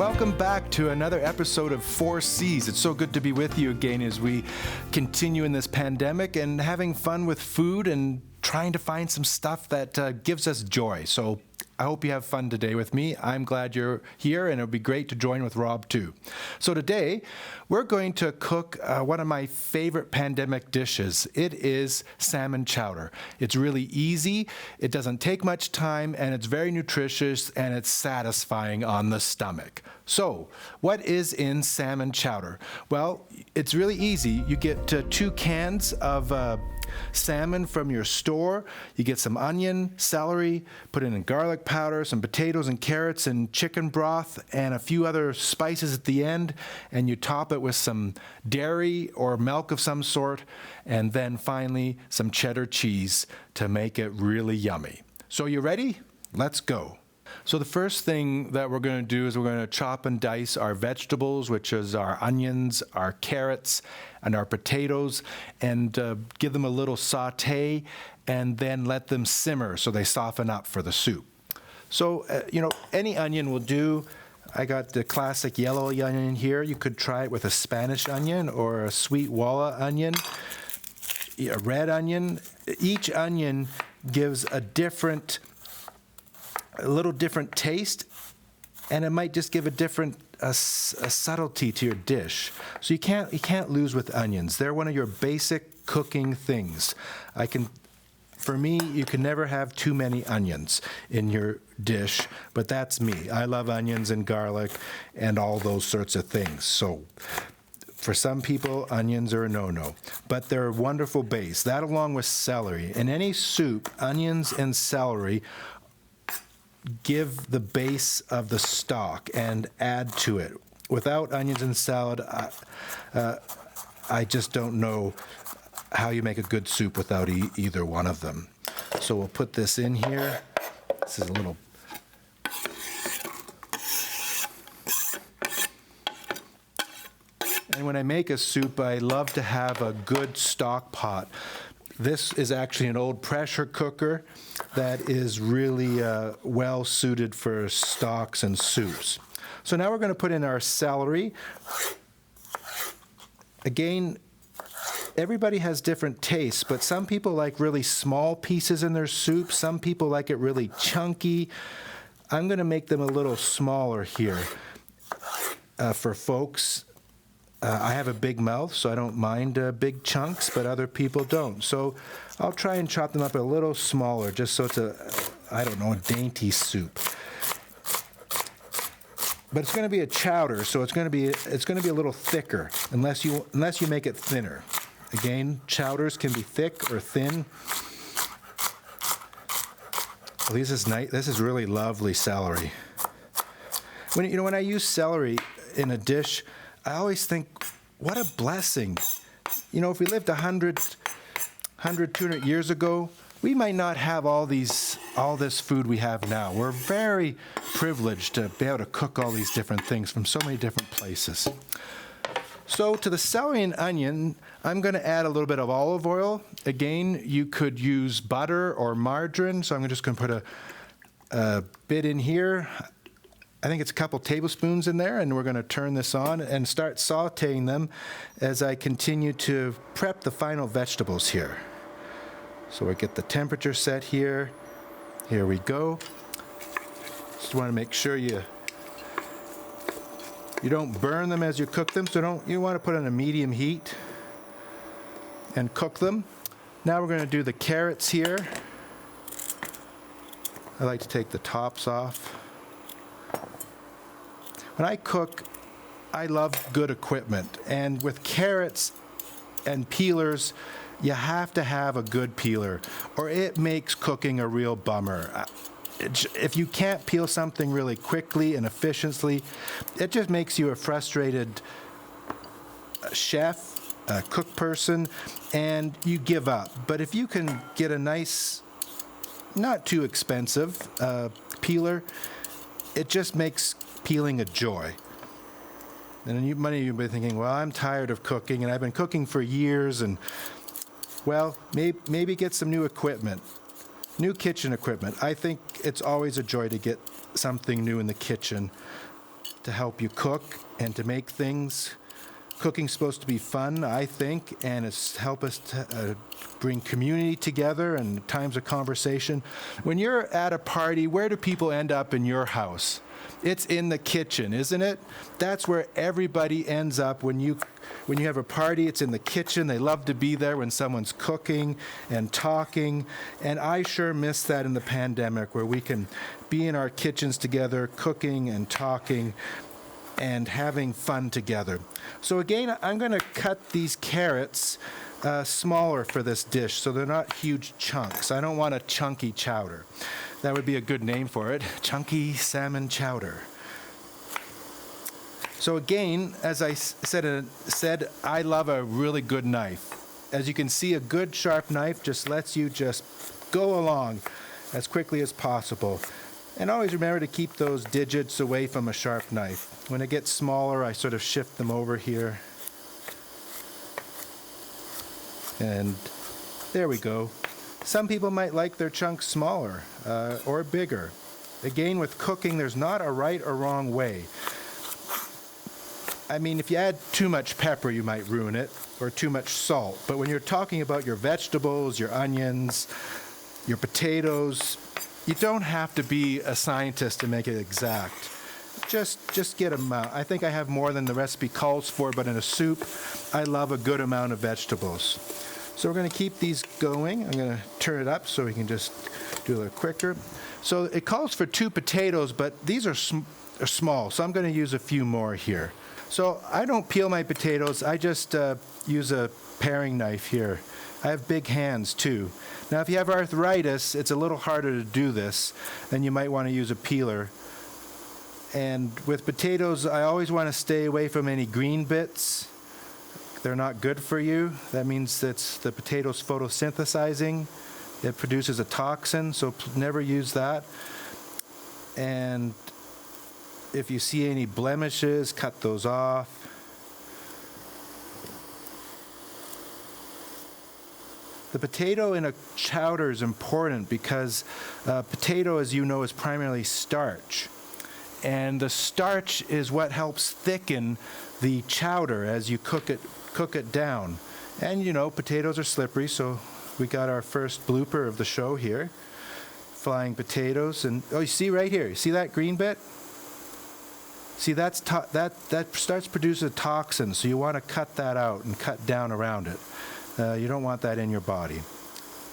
Welcome back to another episode of 4Cs. It's so good to be with you again as we continue in this pandemic and having fun with food and trying to find some stuff that gives us joy. So I hope you have fun today with me. I'm glad you're here, and it'll be great to join with Rob too. So today, we're going to cook one of my favorite pandemic dishes. It is salmon chowder. It's really easy, it doesn't take much time, and it's very nutritious, and it's satisfying on the stomach. So, what is in salmon chowder? Well, it's really easy. You get 2 cans of salmon from your store. You get some onion, celery, put in garlic powder, some potatoes and carrots and chicken broth, and a few other spices at the end, and you top it with some dairy or milk of some sort, and then finally some cheddar cheese to make it really yummy. So you ready? Let's go. So the first thing that we're going to do is we're going to chop and dice our vegetables, which is our onions, our carrots, and our potatoes, and give them a little saute, and then let them simmer so they soften up for the soup. So, any onion will do. I got the classic yellow onion here. You could try it with a Spanish onion or a sweet walla onion, a red onion. Each onion gives a little different taste, and it might just give a subtlety to your dish. So you can't lose with onions. They're one of your basic cooking things. For me, you can never have too many onions in your dish, but that's me. I love onions and garlic and all those sorts of things. So for some people, onions are a no-no, but they're a wonderful base. That along with celery. In any soup, onions and celery give the base of the stock and add to it. Without onions and salad, I just don't know how you make a good soup without either one of them. So we'll put this in here. This is a little... And when I make a soup, I love to have a good stock pot. This is actually an old pressure cooker that is really well suited for stocks and soups. So now we're going to put in our celery. Again, everybody has different tastes, but some people like really small pieces in their soup. Some people like it really chunky. I'm going to make them a little smaller here for folks. I have a big mouth, so I don't mind big chunks, but other people don't. So I'll try and chop them up a little smaller, just so it's a dainty soup. But it's going to be a chowder, so it's going to be a little thicker, unless you make it thinner. Again, chowders can be thick or thin. Well, this is nice. This is really lovely celery. When I use celery in a dish, I always think, what a blessing. If we lived 100, 200 years ago, we might not have all this food we have now. We're very privileged to be able to cook all these different things from so many different places. So to the celery and onion, I'm going to add a little bit of olive oil. Again, you could use butter or margarine, so I'm just going to put a bit in here. I think it's a couple tablespoons in there, and we're going to turn this on and start sauteing them as I continue to prep the final vegetables here. So we get the temperature set here. Here we go. Just want to make sure you don't burn them as you cook them, so you want to put on a medium heat and cook them. Now we're going to do the carrots here. I like to take the tops off. When I cook, I love good equipment, and with carrots and peelers, you have to have a good peeler, or it makes cooking a real bummer. If you can't peel something really quickly and efficiently, it just makes you a frustrated chef, a cook person, and you give up. But if you can get a nice, not too expensive peeler, it just makes peeling a joy. And many of you may be thinking, well, I'm tired of cooking, and I've been cooking for years, and, well, maybe get some new equipment, new kitchen equipment. I think it's always a joy to get something new in the kitchen. to help you cook and to make things. Cooking's supposed to be fun, I think, and it's help us to bring community together and times of conversation. When you're at a party, where do people end up in your house? It's in the kitchen, isn't it? That's where everybody ends up when you have a party. It's in the kitchen. They love to be there when someone's cooking and talking. And I sure miss that in the pandemic, where we can be in our kitchens together, cooking and talking and having fun together. So again, I'm going to cut these carrots smaller for this dish so they're not huge chunks. I don't want a chunky chowder. That would be a good name for it, chunky salmon chowder. So again, as I said, I love a really good knife. As you can see, a good sharp knife just lets you just go along as quickly as possible. And always remember to keep those digits away from a sharp knife. When it gets smaller, I sort of shift them over here. And there we go. Some people might like their chunks smaller or bigger. Again, with cooking, there's not a right or wrong way. I mean, if you add too much pepper, you might ruin it, or too much salt. But when you're talking about your vegetables, your onions, your potatoes, you don't have to be a scientist to make it exact. Just get them out. I think I have more than the recipe calls for, but in a soup, I love a good amount of vegetables. So we're going to keep these going. I'm going to turn it up so we can just do a little quicker. So it calls for 2 potatoes, but these are small, so I'm going to use a few more here. So I don't peel my potatoes. I just use a paring knife here. I have big hands too. Now, if you have arthritis, it's a little harder to do this, then you might want to use a peeler. And with potatoes, I always want to stay away from any green bits. They're not good for you. That means that's the potato's photosynthesizing. It produces a toxin, so never use that. And if you see any blemishes, cut those off. The potato in a chowder is important because potato, as you know, is primarily starch. And the starch is what helps thicken the chowder as you cook it down. And you know, potatoes are slippery, so we got our first blooper of the show here. Flying potatoes, and oh, you see right here, you see that green bit? See, that starts to produce a toxin, so you want to cut that out and cut down around it. You don't want that in your body.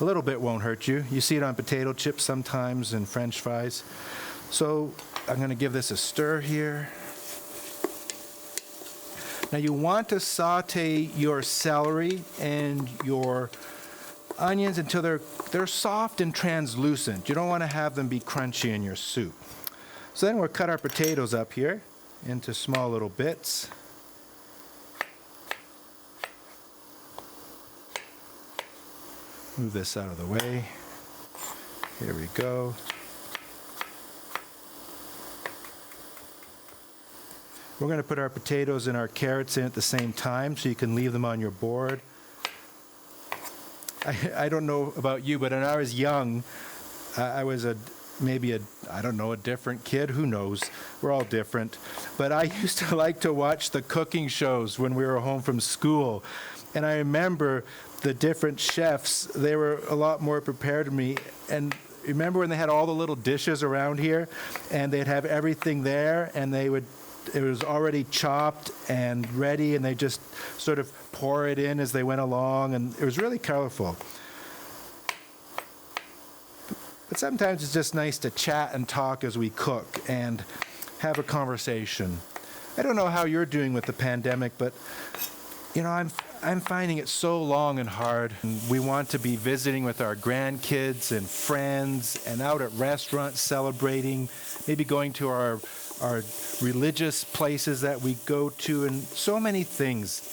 A little bit won't hurt you. You see it on potato chips sometimes and French fries. So I'm going to give this a stir here. Now you want to saute your celery and your onions until they're soft and translucent. You don't want to have them be crunchy in your soup. So then we'll cut our potatoes up here into small little bits. Move this out of the way. Here we go. We're going to put our potatoes and our carrots in at the same time so you can leave them on your board. I don't know about you, but when I was young, I was maybe a different kid. Who knows? We're all different. But I used to like to watch the cooking shows when we were home from school. And I remember the different chefs, they were a lot more prepared than me. And remember when they had all the little dishes around here and they'd have everything there and it was already chopped and ready and they just sort of pour it in as they went along, and it was really colorful. But sometimes it's just nice to chat and talk as we cook and have a conversation. I don't know how you're doing with the pandemic, but you know, I'm finding it so long and hard. And we want to be visiting with our grandkids and friends and out at restaurants celebrating, maybe going to our religious places that we go to, and so many things.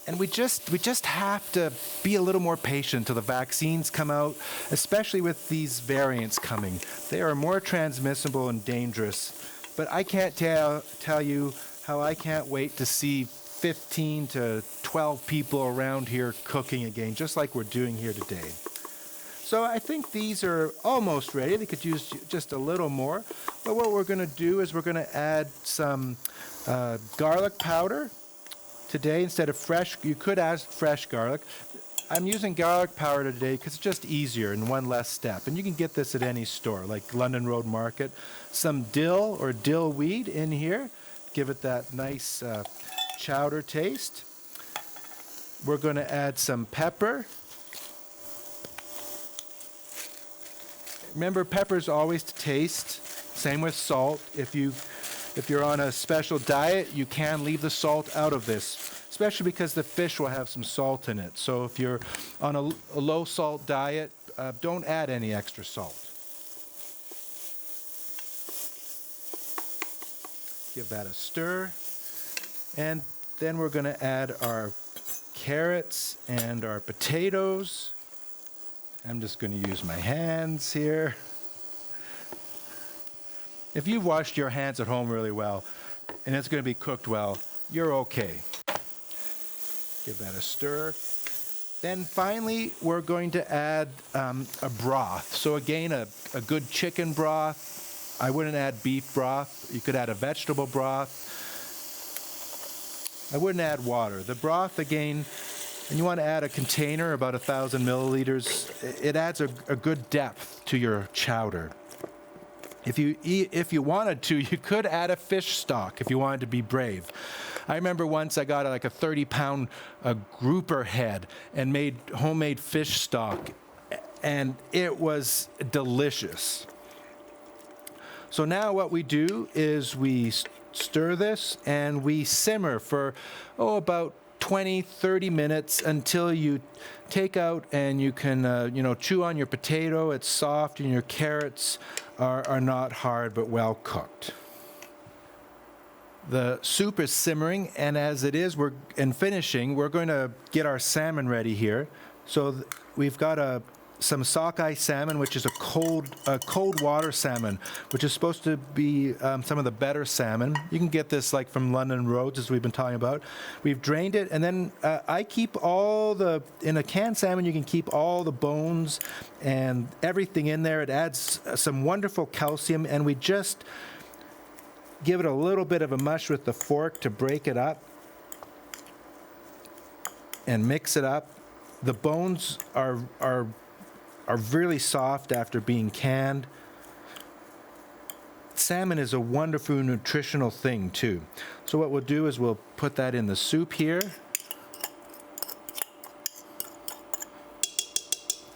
And we just have to be a little more patient till the vaccines come out, especially with these variants coming. They are more transmissible and dangerous. But I can't tell you how I can't wait to see 15 to 12 people around here cooking again, just like we're doing here today. So I think these are almost ready. They could use just a little more. But what we're going to do is we're going to add some garlic powder today instead of fresh. You could add fresh garlic. I'm using garlic powder today because it's just easier and one less step. And you can get this at any store, like London Road Market. Some dill or dill weed in here. Give it that nice chowder taste. We're going to add some pepper. Remember, pepper's always to taste. Same with salt. If you're on a special diet, you can leave the salt out of this, especially because the fish will have some salt in it. So if you're on a low salt diet, don't add any extra salt. Give that a stir. And then we're going to add our carrots and our potatoes. I'm just going to use my hands here. If you've washed your hands at home really well and it's going to be cooked well, you're okay. Give that a stir. Then finally, we're going to add a broth. So again, a good chicken broth. I wouldn't add beef broth. You could add a vegetable broth. I wouldn't add water. The broth, again, and you want to add a container, about 1,000 milliliters. It adds a good depth to your chowder. If you wanted to, you could add a fish stock if you wanted to be brave. I remember once I got like a 30-pound grouper head and made homemade fish stock, and it was delicious. So now what we do is we stir this and we simmer for about 20, 30 minutes until you take out and you can chew on your potato. It's soft and your carrots are not hard but well cooked. The soup is simmering, and as it is, we're finishing, we're going to get our salmon ready here. So we've got some sockeye salmon, which is a cold water salmon, which is supposed to be some of the better salmon. You can get this like from London Roads, as we've been talking about. We've drained it, and then I keep in a canned salmon, you can keep all the bones and everything in there. It adds some wonderful calcium, and we just give it a little bit of a mush with the fork to break it up and mix it up. The bones are really soft after being canned. Salmon is a wonderful nutritional thing too. So what we'll do is we'll put that in the soup here.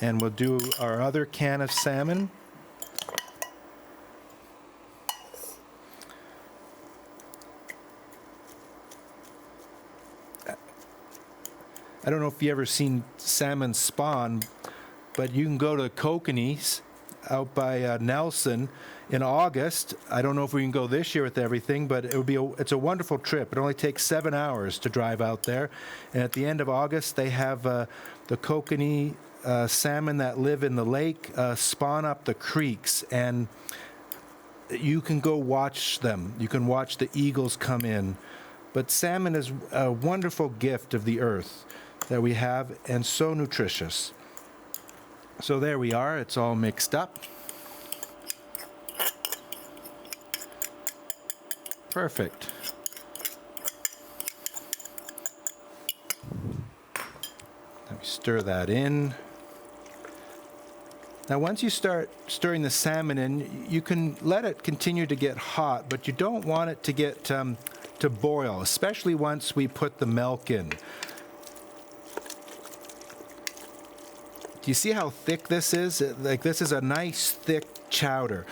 And we'll do our other can of salmon. I don't know if you've ever seen salmon spawn, but you can go to Kokanee out by Nelson in August. I don't know if we can go this year with everything, but it's a wonderful trip. It only takes 7 hours to drive out there. And at the end of August, they have the Kokanee salmon that live in the lake spawn up the creeks, and you can go watch them. You can watch the eagles come in. But salmon is a wonderful gift of the earth that we have, and so nutritious. So there we are, it's all mixed up. Perfect. Let me stir that in. Now once you start stirring the salmon in, you can let it continue to get hot, but you don't want it to get to boil, especially once we put the milk in. Do you see how thick this is? This is a nice thick chowder.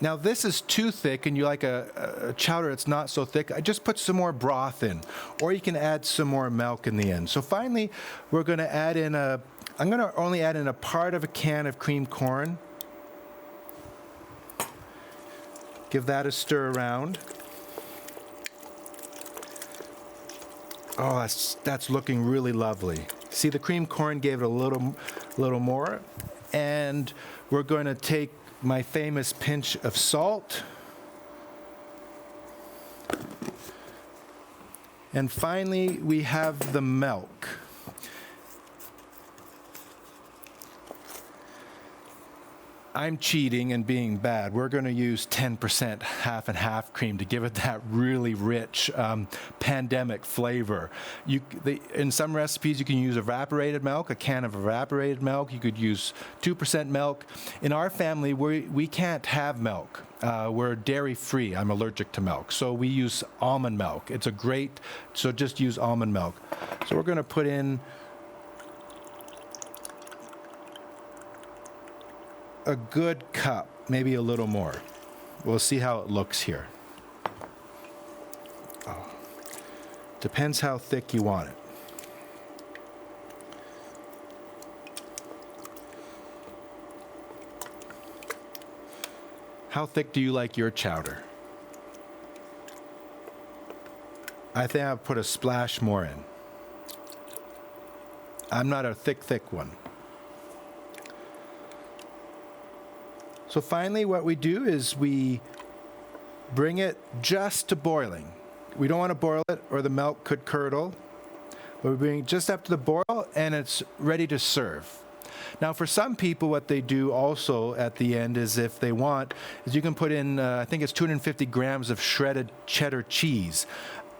Now this is too thick and you like a chowder that's not so thick, I just put some more broth in, or you can add some more milk in the end. So finally we're going to add in I'm going to only add in a part of a can of cream corn. Give that a stir around. Oh, that's looking really lovely. See, the cream corn gave it a little more. And we're going to take my famous pinch of salt. And finally, we have the milk. I'm cheating and being bad. We're going to use 10% half and half cream to give it that really rich pandemic flavor. In some recipes, you can use evaporated milk, a can of evaporated milk. You could use 2% milk. In our family, we can't have milk. We're dairy-free. I'm allergic to milk. So we use almond milk. So just use almond milk. So we're going to put in a good cup, maybe a little more. We'll see how it looks here. Depends how thick you want it. How thick do you like your chowder? I think I'll put a splash more in. I'm not a thick one. So finally, what we do is we bring it just to boiling. We don't want to boil it or the milk could curdle. But we bring it just up to the boil and it's ready to serve. Now, for some people, what they do also at the end is, if they want, is you can put in, I think it's 250 grams of shredded cheddar cheese.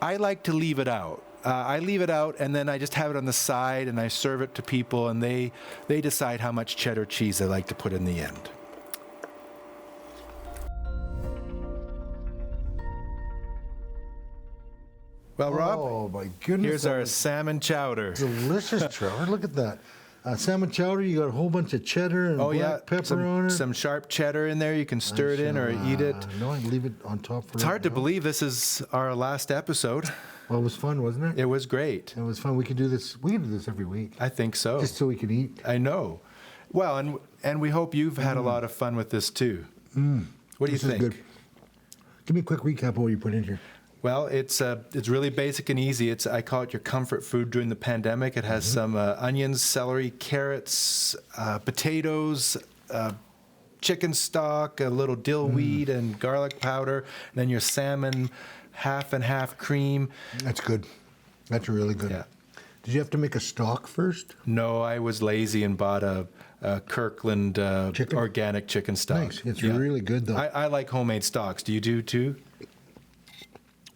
I like to leave it out. I leave it out and then I just have it on the side and I serve it to people and they decide how much cheddar cheese they like to put in the end. Well, Rob, oh my goodness! Here's our salmon chowder. Delicious, Trevor. Look at that. Salmon chowder. You got a whole bunch of cheddar and black pepper on it. Some sharp cheddar in there. You can stir it in or eat it. No, I leave it on top for. It's hard to believe this is our last episode. Well, it was fun, wasn't it? It was great. It was fun. We can do this. We can do this every week. I think so. Just so we can eat. I know. Well, and we hope you've had a lot of fun with this too. What do you think? Good. Give me a quick recap of what you put in here. Well, it's really basic and easy. I call it your comfort food during the pandemic. It has some onions, celery, carrots, potatoes, chicken stock, a little dill weed, and garlic powder. And then your salmon, half and half cream. That's good. That's really good. Yeah. Did you have to make a stock first? No, I was lazy and bought a Kirkland organic chicken stock. Nice. It's really good, though. I like homemade stocks. Do you do too?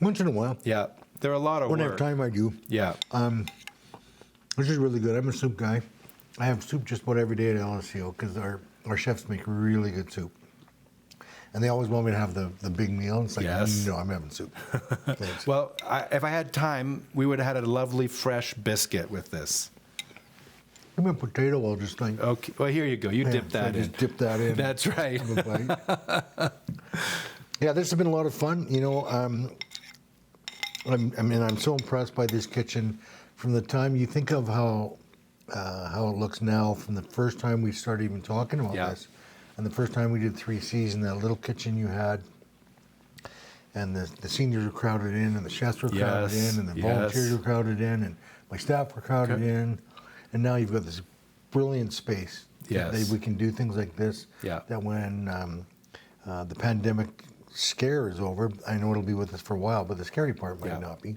Once in a while. Yeah. They're a lot of work. When I have time, I do. Yeah. This is really good. I'm a soup guy. I have soup just about every day at LSCO because our chefs make really good soup. And they always want me to have the big meal. It's like, no, I'm having soup. Well, if I had time, we would have had a lovely fresh biscuit with this. Give me a potato, I'll just think. Okay. Well, here you go. You dip that in. Just dip that in. That's right. Yeah, this has been a lot of fun. You know, I'm so impressed by this kitchen. From the time you think of how it looks now, from the first time we started even talking about this, and the first time we did 3 Seasons, that little kitchen you had, and the seniors were crowded in, and the chefs were crowded in, and the volunteers were crowded in, and my staff were crowded in, and now you've got this brilliant space that we can do things like this. That when the pandemic scare is over, I know it'll be with us for a while, but the scary part might not be.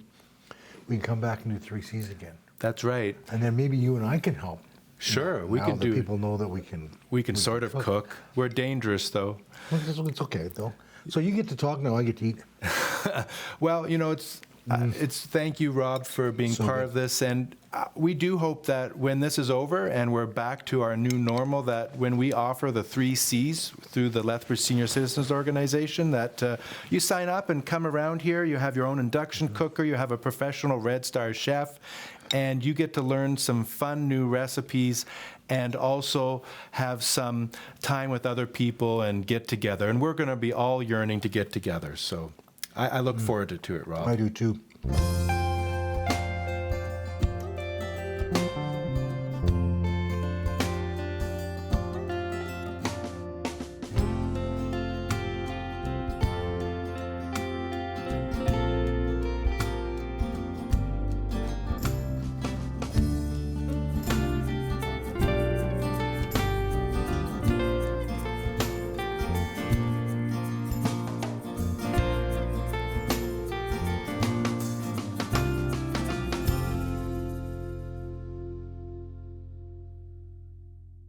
We can come back and do 3 Cs again. That's right. And then maybe you and I can help. Sure, we can do. People know that we can. We can sort of cook. We're dangerous, though. Well, it's okay, though. So you get to talk now. I get to eat. Well, you know, it's thank you, Rob, for being part of this, and we do hope that when this is over and we're back to our new normal, that when we offer the 3 Cs through the Lethbridge Senior Citizens Organization, that you sign up and come around here. You have your own induction cooker. You have a professional Red Star chef, and you get to learn some fun new recipes and also have some time with other people and get together. And we're going to be all yearning to get together. So I look forward to it, Rob. I do too.